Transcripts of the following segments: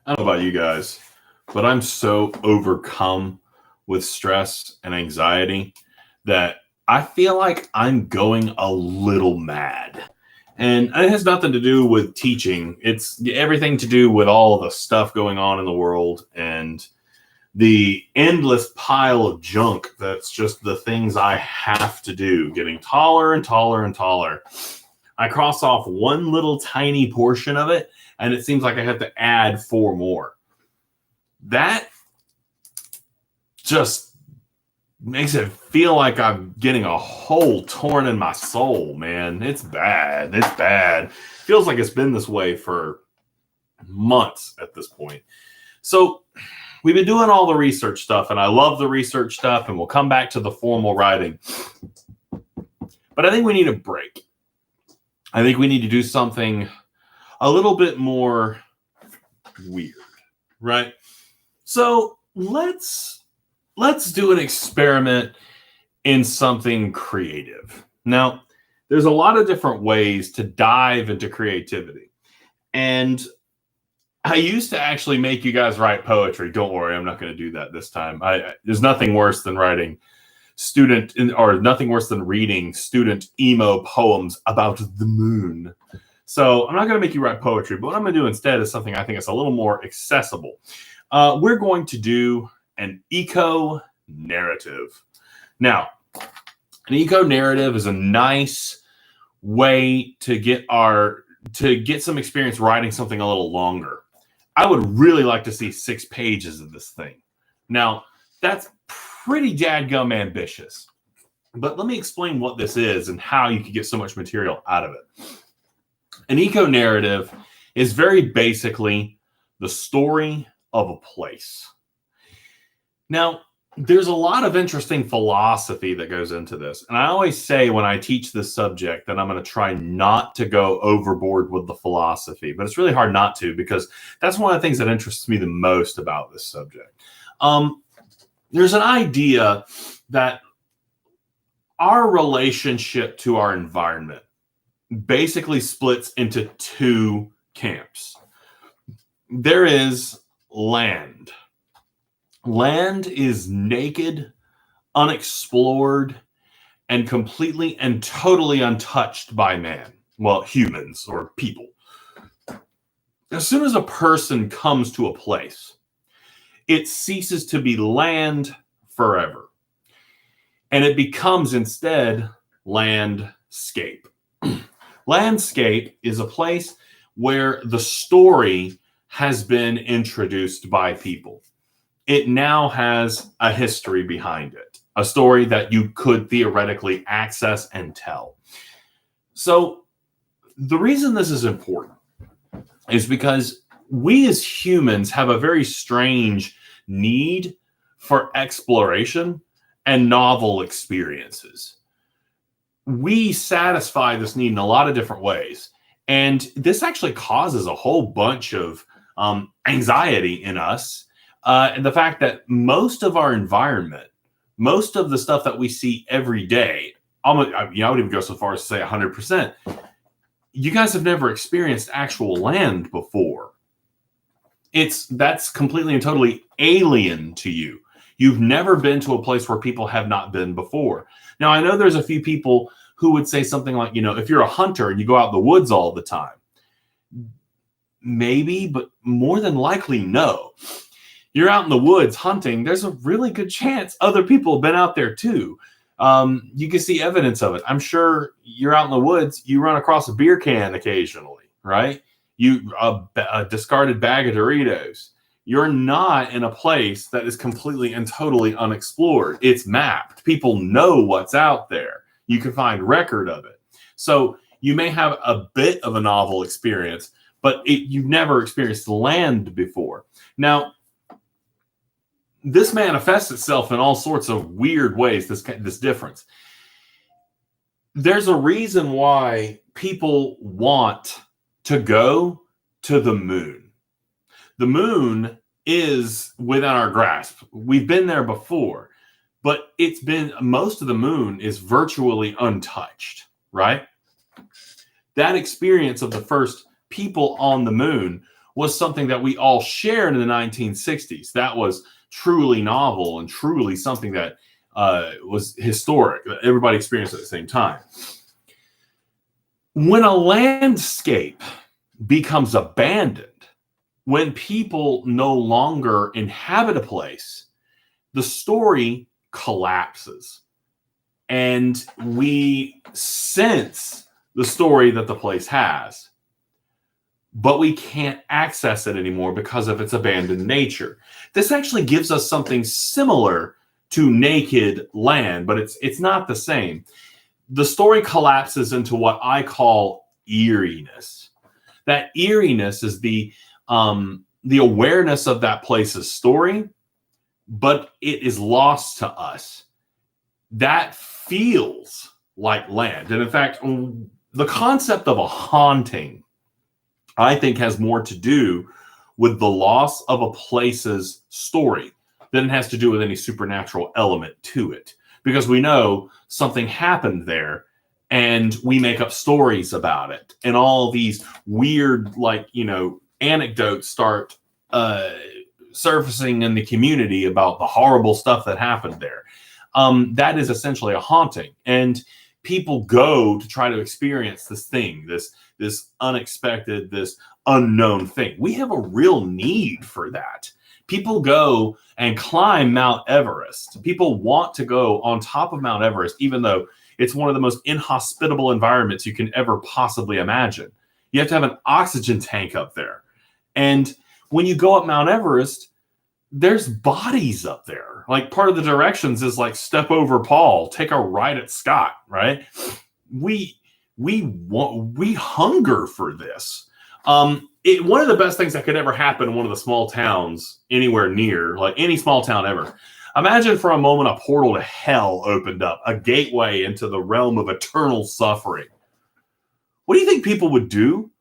I don't know about you guys, but I'm so overcome with stress and anxiety that I feel like I'm going a little mad. And it has nothing to do with teaching. It's everything to do with all the stuff going on in the world and the endless pile of junk that's just the things I have to do, getting taller and taller and taller. I cross off one little tiny portion of it, and it seems like I have to add 4 more. That just makes it feel like I'm getting a hole torn in my soul, man. It's bad. It's bad. Feels like it's been this way for months at this point. So we've been doing all the research stuff, and I love the research stuff, and we'll come back to the formal writing. But I think we need a break. I think we need to do something a little bit more weird, right? So let's do an experiment in something creative. Now, there's a lot of different ways to dive into creativity. And I used to actually make you guys write poetry. Don't worry, I'm not going to do that this time. There's nothing worse than reading student emo poems about the moon. So I'm not going to make you write poetry, but what I'm going to do instead is something I think is a little more accessible. We're going to do an eco-narrative. Now, an eco-narrative is a nice way to get some experience writing something a little longer. I would really like to see 6 pages of this thing. Now, that's pretty dadgum ambitious. But let me explain what this is and how you can get so much material out of it. An eco-narrative is very basically the story of a place. Now, there's a lot of interesting philosophy that goes into this. And I always say when I teach this subject that I'm going to try not to go overboard with the philosophy. But it's really hard not to, because that's one of the things that interests me the most about this subject. There's an idea that our relationship to our environment basically splits into 2 camps. There is land. Land is naked, unexplored, and completely and totally untouched by man. Well, humans or people. As soon as a person comes to a place, it ceases to be land forever. And it becomes instead landscape. Landscape is a place where the story has been introduced by people. It now has a history behind it, a story that you could theoretically access and tell. So the reason this is important is because we as humans have a very strange need for exploration and novel experiences. We satisfy this need in a lot of different ways. And this actually causes a whole bunch of anxiety in us. And the fact that most of our environment, most of the stuff that we see every day, I would even go so far as to say 100%, you guys have never experienced actual land before. That's completely and totally alien to you. You've never been to a place where people have not been before. Now, I know there's a few people who would say something like, if you're a hunter and you go out in the woods all the time, maybe, but more than likely, no. You're out in the woods hunting, there's a really good chance other people have been out there too. You can see evidence of it. I'm sure you're out in the woods, you run across a beer can occasionally, right? A discarded bag of Doritos. You're not in a place that is completely and totally unexplored. It's mapped. People know what's out there. You can find record of it. So you may have a bit of a novel experience, but you've never experienced land before. Now, this manifests itself in all sorts of weird ways, this difference. There's a reason why people want to go to the moon. The moon is within our grasp. We've been there before, but most of the moon is virtually untouched, right? That experience of the first people on the moon was something that we all shared in the 1960s. That was truly novel and truly something that was historic, that everybody experienced at the same time. When a landscape becomes abandoned, when people no longer inhabit a place, the story collapses. And we sense the story that the place has, but we can't access it anymore because of its abandoned nature. This actually gives us something similar to Naked Land, but it's not the same. The story collapses into what I call eeriness. That eeriness is the awareness of that place's story, but it is lost to us. That feels like land. And in fact, the concept of a haunting, I think, has more to do with the loss of a place's story than it has to do with any supernatural element to it. Because we know something happened there and we make up stories about it. And all these weird, anecdotes start surfacing in the community about the horrible stuff that happened there. That is essentially a haunting. And people go to try to experience this thing, this unexpected, this unknown thing. We have a real need for that. People go and climb Mount Everest. People want to go on top of Mount Everest, even though it's one of the most inhospitable environments you can ever possibly imagine. You have to have an oxygen tank up there. And when you go up Mount Everest, there's bodies up there. Like, part of the directions is like, step over Paul, take a right at Scott, right? We hunger for this. One of the best things that could ever happen in one of the small towns anywhere near, like any small town ever. Imagine for a moment a portal to hell opened up, a gateway into the realm of eternal suffering. What do you think people would do?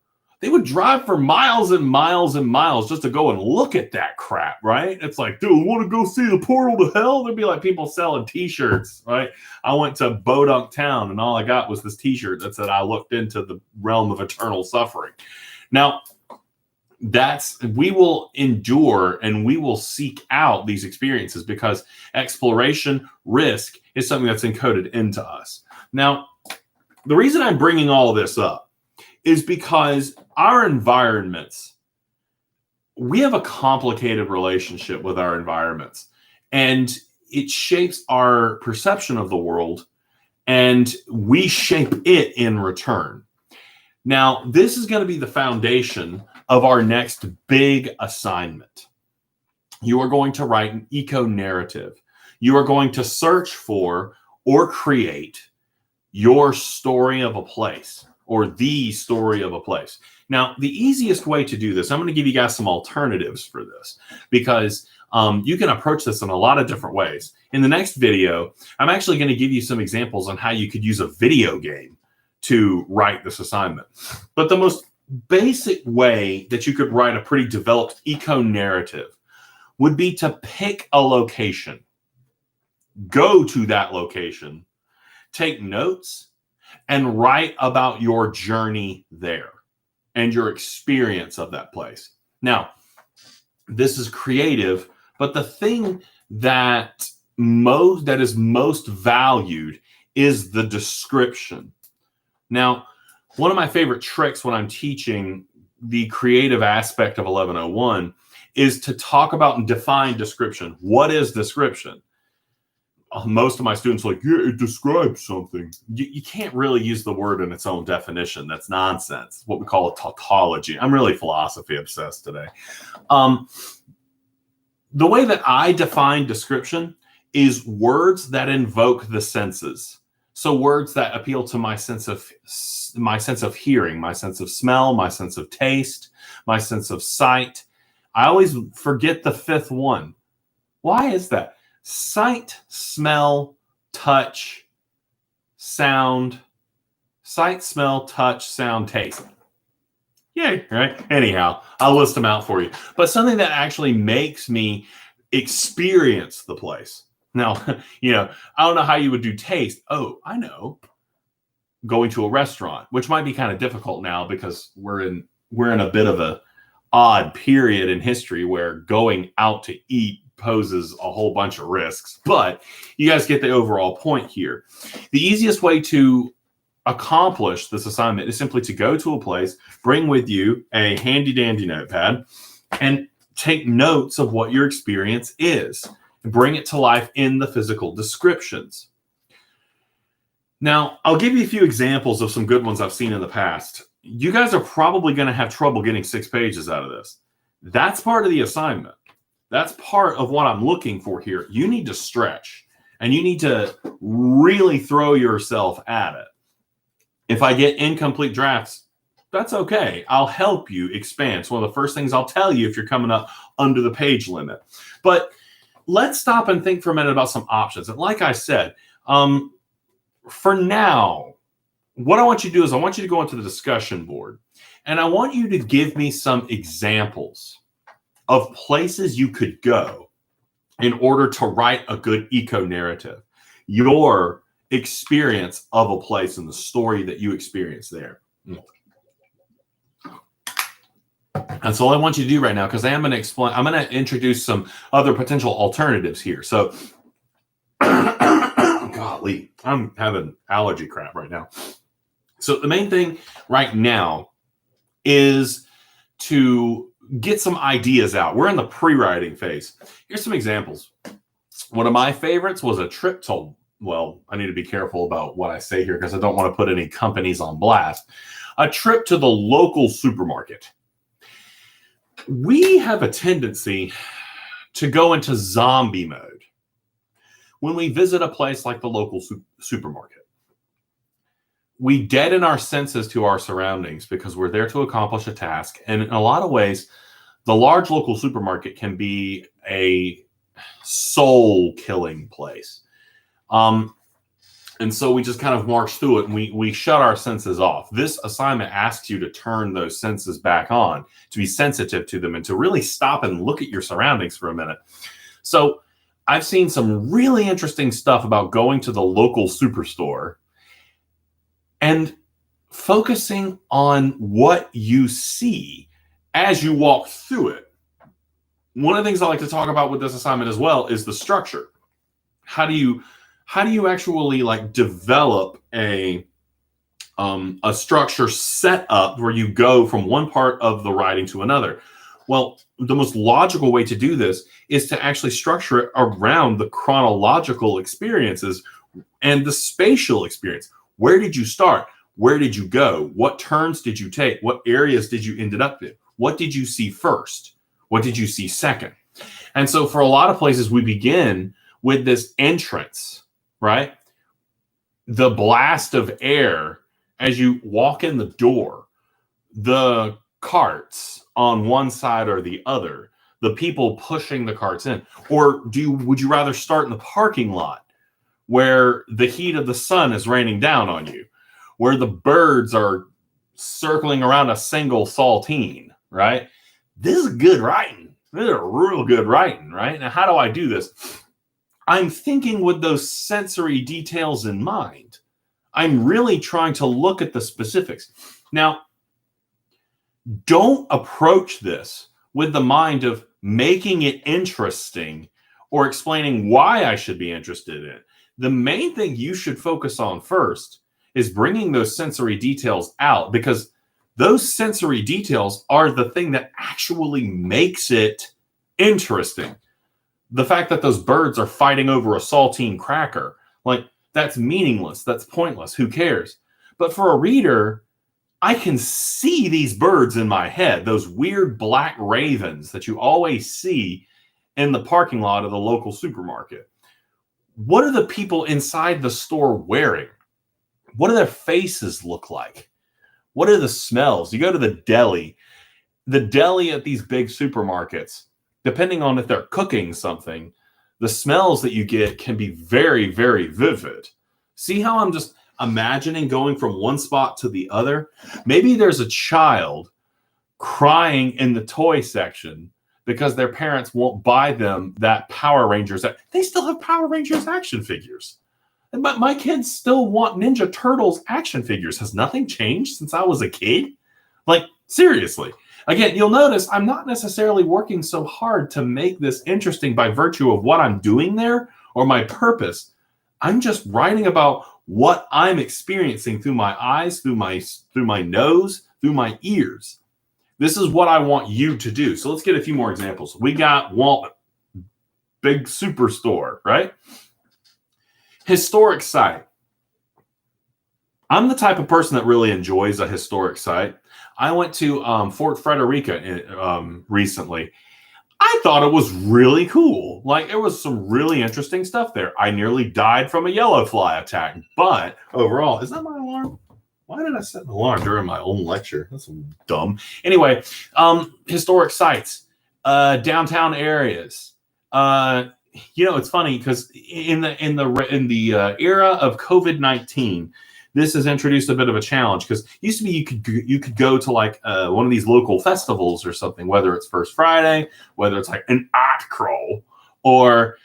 They would drive for miles and miles and miles just to go and look at that crap, right? It's like, dude, want to go see the portal to hell? There'd be like people selling T-shirts, right? I went to Bodunk Town and all I got was this T-shirt that said I looked into the realm of eternal suffering. Now, we will endure and we will seek out these experiences because exploration, risk is something that's encoded into us. Now, the reason I'm bringing all of this up is because our environments, we have a complicated relationship with our environments, and it shapes our perception of the world, and we shape it in return. Now, this is going to be the foundation of our next big assignment. You are going to write an eco-narrative. You are going to search for or create your story of a place, or the story of a place. Now, the easiest way to do this, I'm going to give you guys some alternatives for this, because you can approach this in a lot of different ways. In the next video, I'm actually going to give you some examples on how you could use a video game to write this assignment. But the most basic way that you could write a pretty developed eco-narrative would be to pick a location, go to that location, take notes, and write about your journey there and your experience of that place. Now, this is creative, but the thing that is most valued is the description. Now, one of my favorite tricks when I'm teaching the creative aspect of 1101 is to talk about and define description. What is description? Most of my students are like, yeah, it describes something. You can't really use the word in its own definition. That's nonsense. What we call a tautology. I'm really philosophy obsessed today. The way that I define description is words that invoke the senses. So words that appeal to my sense of hearing, my sense of smell, my sense of taste, my sense of sight. I always forget the fifth one. Why is that? Sight, smell, touch, sound. Sight, smell, touch, sound, taste. Yay, right? Anyhow, I'll list them out for you. But something that actually makes me experience the place. Now, I don't know how you would do taste. Oh, I know. Going to a restaurant, which might be kind of difficult now because we're in a bit of a odd period in history where going out to eat poses a whole bunch of risks, but you guys get the overall point here. The easiest way to accomplish this assignment is simply to go to a place, bring with you a handy dandy notepad, and take notes of what your experience is. Bring it to life in the physical descriptions. Now, I'll give you a few examples of some good ones I've seen in the past. You guys are probably going to have trouble getting 6 pages out of this. That's part of the assignment. That's part of what I'm looking for here. You need to stretch, and you need to really throw yourself at it. If I get incomplete drafts, that's okay. I'll help you expand. It's one of the first things I'll tell you if you're coming up under the page limit. But let's stop and think for a minute about some options. And like I said, for now, what I want you to do is I want you to go into the discussion board, and I want you to give me some examples of places you could go in order to write a good eco-narrative. Your experience of a place and the story that you experience there. That's all I want you to do right now, because I'm going to introduce some other potential alternatives here. So, golly, I'm having allergy crap right now. So the main thing right now is to get some ideas out. We're in the pre-writing phase. Here's some examples. One of my favorites was a trip to, well, I need to be careful about what I say here because I don't want to put any companies on blast. A trip to the local supermarket. We have a tendency to go into zombie mode when we visit a place like the local supermarket. We deaden our senses to our surroundings because we're there to accomplish a task. And in a lot of ways, the large local supermarket can be a soul-killing place. And so we just kind of march through it, and we shut our senses off. This assignment asks you to turn those senses back on, to be sensitive to them, and to really stop and look at your surroundings for a minute. So I've seen some really interesting stuff about going to the local superstore and focusing on what you see as you walk through it. One of the things I like to talk about with this assignment as well is the structure. How do you actually like develop a structure set up where you go from one part of the writing to another? Well, the most logical way to do this is to actually structure it around the chronological experiences and the spatial experience. Where did you start? Where did you go? What turns did you take? What areas did you end up in? What did you see first? What did you see second? And so for a lot of places, we begin with this entrance, right? The blast of air as you walk in the door, the carts on one side or the other, the people pushing the carts in. Or would you rather start in the parking lot where the heat of the sun is raining down on you, where the birds are circling around a single saltine, right? This is good writing. This is real good writing, right? Now, how do I do this? I'm thinking with those sensory details in mind. I'm really trying to look at the specifics. Now, don't approach this with the mind of making it interesting or explaining why I should be interested in it. The main thing you should focus on first is bringing those sensory details out, because those sensory details are the thing that actually makes it interesting. The fact that those birds are fighting over a saltine cracker, like, that's meaningless. That's pointless. Who cares? But for a reader, I can see these birds in my head, those weird black ravens that you always see in the parking lot of the local supermarket. What are the people inside the store wearing? What do their faces look like? What are the smells? You go to the deli at these big supermarkets, depending on if they're cooking something, the smells that you get can be very, very vivid. See how I'm just imagining going from one spot to the other? Maybe there's a child crying in the toy section because their parents won't buy them that Power Rangers. They still have Power Rangers action figures. But my kids still want Ninja Turtles action figures. Has nothing changed since I was a kid? Like, seriously. Again, you'll notice I'm not necessarily working so hard to make this interesting by virtue of what I'm doing there or my purpose. I'm just writing about what I'm experiencing through my eyes, through my nose, through my ears. This is what I want you to do. So let's get a few more examples. We got Walmart, big superstore, right? Historic site. I'm the type of person that really enjoys a historic site. I went to Fort Frederica recently. I thought it was really cool. Like, there was some really interesting stuff there. I nearly died from a yellow fly attack, but overall, is that my alarm? Why did I set an alarm during my own lecture? That's dumb. Anyway, historic sites, downtown areas. It's funny because in the era of COVID-19, this has introduced a bit of a challenge, because it used to be you could go to like one of these local festivals or something, whether it's First Friday, whether it's like an art crawl, or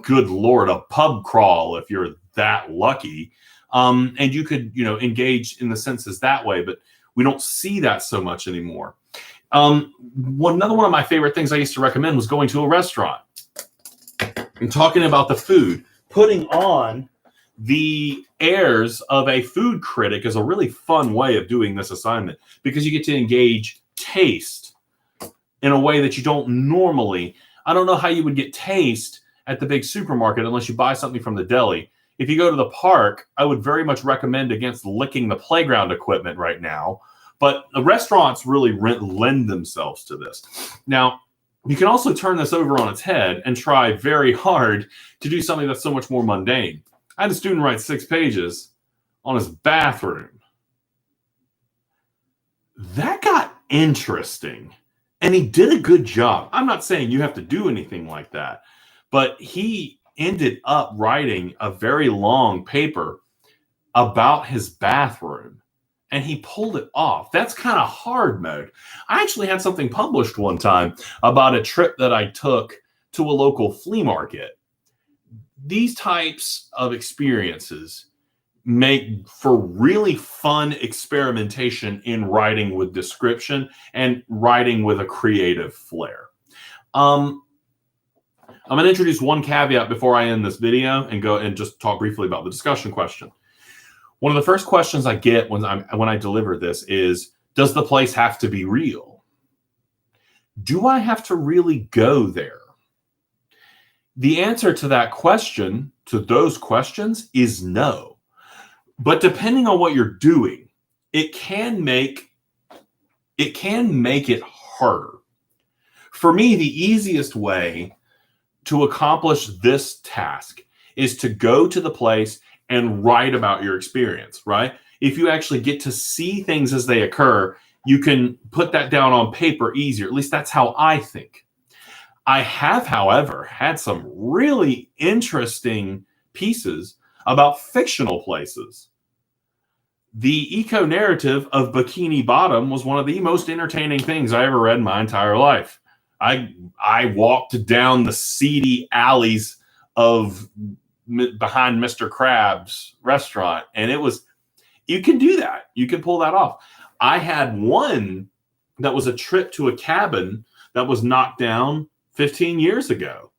good Lord, a pub crawl if you're that lucky. And you could, engage in the senses that way, but we don't see that so much anymore. Another one of my favorite things I used to recommend was going to a restaurant and talking about the food. Putting on the airs of a food critic is a really fun way of doing this assignment, because you get to engage taste in a way that you don't normally. I don't know how you would get taste at the big supermarket unless you buy something from the deli. If you go to the park, I would very much recommend against licking the playground equipment right now. But the restaurants really lend themselves to this. Now, you can also turn this over on its head and try very hard to do something that's so much more mundane. I had a student write 6 pages on his bathroom. That got interesting, and he did a good job. I'm not saying you have to do anything like that, but he ended up writing a very long paper about his bathroom, and he pulled it off. That's kind of hard mode. I actually had something published one time about a trip that I took to a local flea market. These types of experiences make for really fun experimentation in writing with description and writing with a creative flair. I'm going to introduce one caveat before I end this video and go and just talk briefly about the discussion question. One of the first questions I get when I deliver this is, does the place have to be real? Do I have to really go there? The answer to that question, to those questions, is no. But depending on what you're doing, it can make it harder. For me, the easiest way to accomplish this task is to go to the place and write about your experience, right? If you actually get to see things as they occur, you can put that down on paper easier. At least that's how I think. I have, however, had some really interesting pieces about fictional places. The EcoNarrative of Bikini Bottom was one of the most entertaining things I ever read in my entire life. I walked down the seedy alleys of behind Mr. Krabs' restaurant, and you can do that. You can pull that off. I had one that was a trip to a cabin that was knocked down 15 years ago.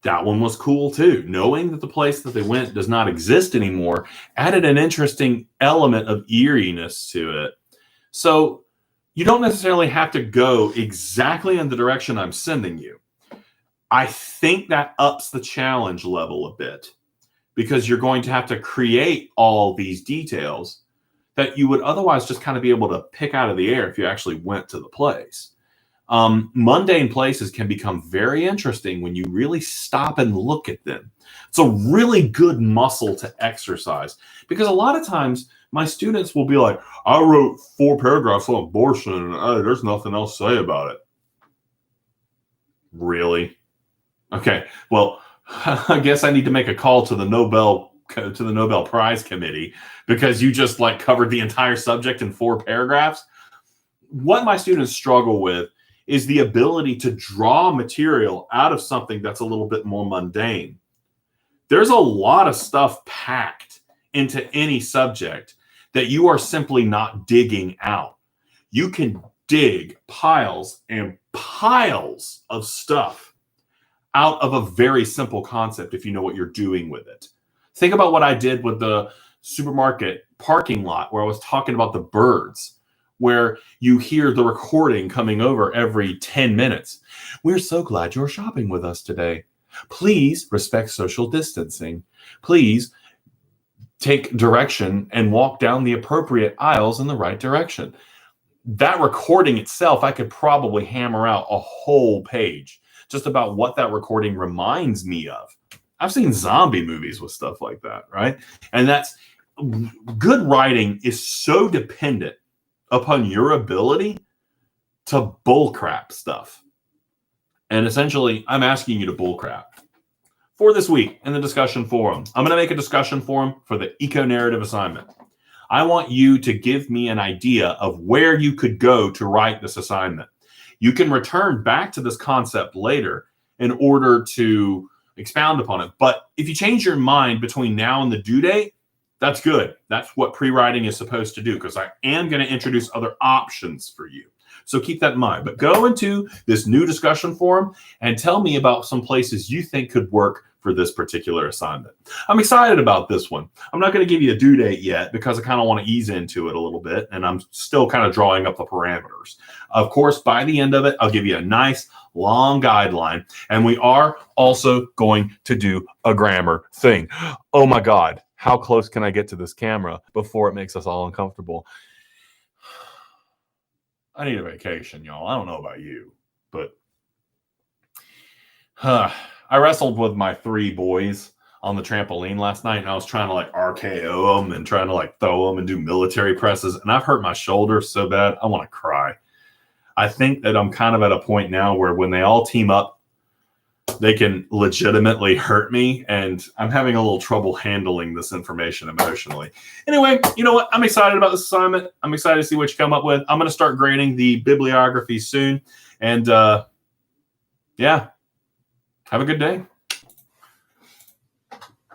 That one was cool too. Knowing that the place that they went does not exist anymore added an interesting element of eeriness to it. So you don't necessarily have to go exactly in the direction I'm sending you. I think that ups the challenge level a bit, because you're going to have to create all these details that you would otherwise just kind of be able to pick out of the air if you actually went to the place. Mundane places can become very interesting when you really stop and look at them. It's a really good muscle to exercise, because a lot of times my students will be like, I wrote 4 paragraphs on abortion and there's nothing else to say about it. Really? Okay, well, I guess I need to make a call to the Nobel Prize Committee, because you just covered the entire subject in 4 paragraphs. What my students struggle with is the ability to draw material out of something that's a little bit more mundane. There's a lot of stuff packed into any subject that you are simply not digging out. you can dig piles and piles of stuff out of a very simple concept if you know what you're doing with it. Think about what I did with the supermarket parking lot where I was talking about the birds, where you hear the recording coming over every 10 minutes. We're so glad you're shopping with us today. Please respect social distancing. Please take direction and walk down the appropriate aisles in the right direction. That recording itself, I could probably hammer out a whole page just about what that recording reminds me of. I've seen zombie movies with stuff like that, right? And that's good writing is so dependent upon your ability to bullcrap stuff. And essentially, I'm asking you to bullcrap. For this week in the discussion forum, I'm going to make a discussion forum for the EcoNarrative assignment. I want you to give me an idea of where you could go to write this assignment. You can return back to this concept later in order to expound upon it. But if you change your mind between now and the due date, that's good. That's what pre-writing is supposed to do, because I am going to introduce other options for you. So keep that in mind. But go into this new discussion forum and tell me about some places you think could work for this particular assignment. I'm excited about this one. I'm not going to give you a due date yet because I kind of want to ease into it a little bit, and I'm still kind of drawing up the parameters. Of course, by the end of it, I'll give you a nice long guideline, and we are also going to do a grammar thing. Oh my God, how close can I get to this camera before it makes us all uncomfortable? I need a vacation, y'all. I don't know about you, but I wrestled with my 3 boys on the trampoline last night, and I was trying to like RKO them and trying to like throw them and do military presses, and I've hurt my shoulder so bad I want to cry. I think that I'm kind of at a point now where when they all team up, they can legitimately hurt me, and I'm having a little trouble handling this information emotionally. Anyway, you know what? I'm excited about this assignment. I'm excited to see what you come up with. I'm going to start grading the bibliography soon, and yeah, have a good day.